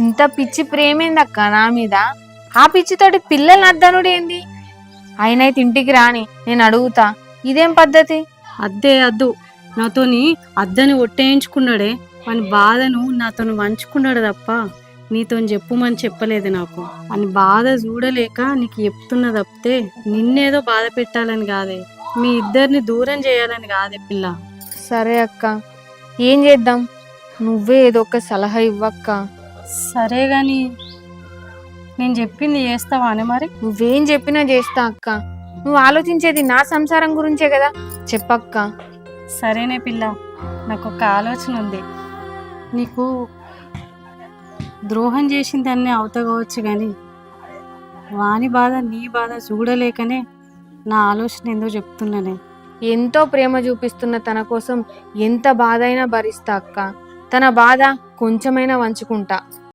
ఇంత పిచ్చి ప్రేమేందక్క నా మీద? ఆ పిచ్చితోటి పిల్లల్ని అద్దనుడు ఏంది? ఆయనైతే ఇంటికి రాని, నేను అడుగుతా. ఇదేం పద్ధతి? అద్దే అద్దు, నాతోని అద్దని ఒట్టేయించుకున్నాడే, అని బాధను నాతోని పంచుకున్నాడు తప్ప నీతోని చెప్పుమని చెప్పలేదు. నాకు అని బాధ చూడలేక నీకు చెప్తున్నా తప్పితే నిన్నేదో బాధ పెట్టాలని కాదే, మీ ఇద్దరిని దూరం చేయాలని కాదే పిల్ల. సరే అక్క, ఏం చేద్దాం? నువ్వే ఏదో ఒక సలహా ఇవ్వక్క. సరే గాని నేను చెప్పింది చేస్తావా అని మరి? నువ్వేం చెప్పినా చేస్తా అక్క. నువ్వు ఆలోచించేది నా సంసారం గురించే కదా, చెప్పక్క. సరేనే పిల్ల, నాకు ఒక ఆలోచన ఉంది. నీకు ద్రోహం చేసిందాన్ని అవుతగవచ్చు కానీ వాని బాధ నీ బాధ చూడలేకనే నా ఆలోచన ఏందో చెప్తున్నానే. ఎంతో ప్రేమ చూపిస్తున్న తన కోసం ఎంత బాధ అయినా భరిస్తా అక్క. తన బాధ కొంచెమైనా వంచుకుంటా.